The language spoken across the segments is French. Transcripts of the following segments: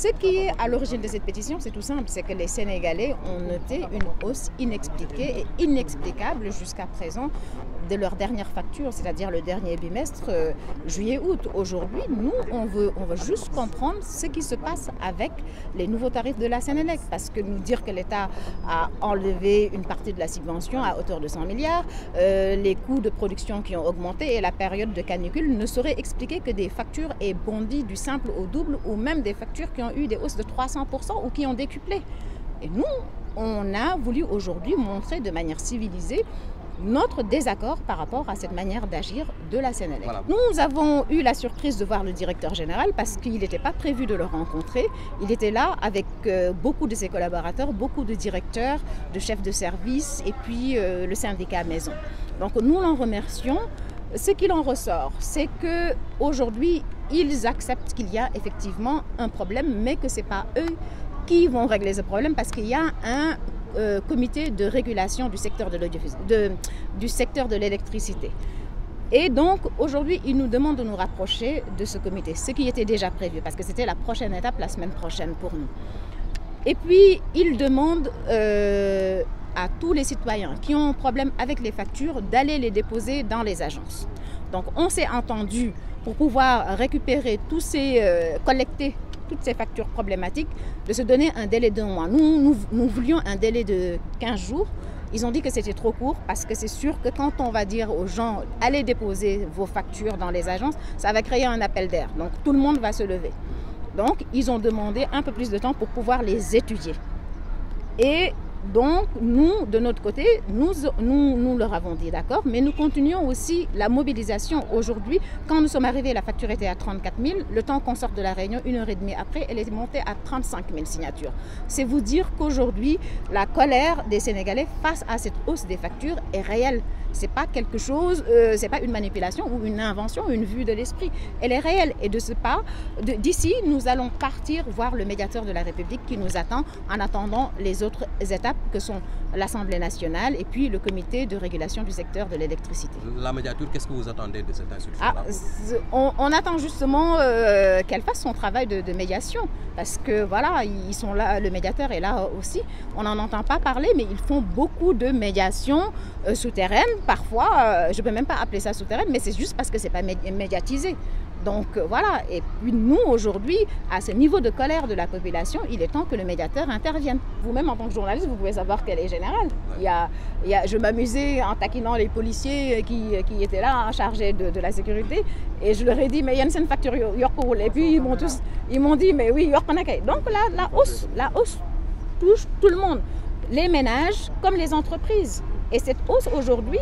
Ce qui est à l'origine de cette pétition, c'est tout simple, c'est que les Sénégalais ont noté une hausse inexpliquée et inexplicable jusqu'à présent de leur dernière facture, c'est-à-dire le dernier bimestre, juillet-août. Aujourd'hui, nous, on veut juste comprendre ce qui se passe avec les nouveaux tarifs de la Sénélec, parce que nous dire que l'État a enlevé une partie de la subvention à hauteur de 100 milliards, les coûts de production qui ont augmenté et la période de canicule ne saurait expliquer que des factures aient bondi du simple au double ou même des factures qui ont eu des hausses de 300% ou qui ont décuplé. Et nous, on a voulu aujourd'hui montrer de manière civilisée notre désaccord par rapport à cette manière d'agir de la Sénélec. Voilà. Nous avons eu la surprise de voir le directeur général parce qu'il n'était pas prévu de le rencontrer. Il était là avec beaucoup de ses collaborateurs, beaucoup de directeurs, de chefs de service et puis le syndicat Maison. Donc nous l'en remercions. Ce qu'il en ressort, c'est qu'aujourd'hui, ils acceptent qu'il y a effectivement un problème, mais que ce n'est pas eux qui vont régler ce problème parce qu'il y a un comité de régulation du secteur du secteur de l'électricité. Et donc, aujourd'hui, ils nous demandent de nous rapprocher de ce comité, ce qui était déjà prévu, parce que c'était la prochaine étape, la semaine prochaine pour nous. Et puis, ils demandent à tous les citoyens qui ont un problème avec les factures d'aller les déposer dans les agences. Donc, on s'est entendu pour pouvoir récupérer tous ces, collecter toutes ces factures problématiques, de se donner un délai d'un mois. Nous voulions un délai de 15 jours. Ils ont dit que c'était trop court parce que c'est sûr que quand on va dire aux gens « allez déposer vos factures dans les agences », ça va créer un appel d'air. Donc tout le monde va se lever. Donc ils ont demandé un peu plus de temps pour pouvoir les étudier. Et donc, nous, de notre côté, nous leur avons dit d'accord, mais nous continuons aussi la mobilisation. Aujourd'hui, quand nous sommes arrivés, la facture était à 34 000. Le temps qu'on sorte de la réunion, 1h30 après, elle est montée à 35 000 signatures. C'est vous dire qu'aujourd'hui, la colère des Sénégalais face à cette hausse des factures est réelle. Ce n'est pas quelque chose, c'est pas une manipulation ou une invention, une vue de l'esprit. Elle est réelle. Et de ce pas, d'ici, nous allons partir voir le médiateur de la République qui nous attend en attendant les autres étapes que sont l'Assemblée nationale et puis le comité de régulation du secteur de l'électricité. La médiature, qu'est-ce que vous attendez de cette instruction-là? On attend justement qu'elle fasse son travail de médiation parce que voilà, ils sont là, le médiateur est là aussi. On n'en entend pas parler, mais ils font beaucoup de médiation souterraine. Parfois, je ne peux même pas appeler ça souterraine, mais c'est juste parce que ce n'est pas médiatisé. Donc voilà, et puis nous aujourd'hui, à ce niveau de colère de la population, il est temps que le médiateur intervienne. Vous-même en tant que journaliste, vous pouvez savoir qu'elle est générale. Je m'amusais en taquinant les policiers qui étaient là, chargés de la sécurité, et je leur ai dit, mais il y a une facture Yorkoul. Et puis ils m'ont dit, mais oui, Yorkonakay. Donc la hausse touche tout le monde, les ménages comme les entreprises. Et cette hausse aujourd'hui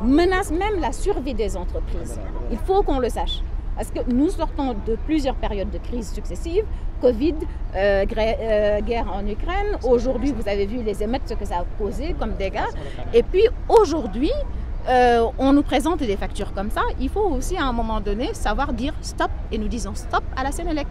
menace même la survie des entreprises. Il faut qu'on le sache. Parce que nous sortons de plusieurs périodes de crise successives, Covid, guerre en Ukraine. Aujourd'hui, vous avez vu les émeutes, ce que ça a causé comme dégâts. Et puis aujourd'hui, on nous présente des factures comme ça. Il faut aussi à un moment donné savoir dire stop et nous disons stop à la Sénélec.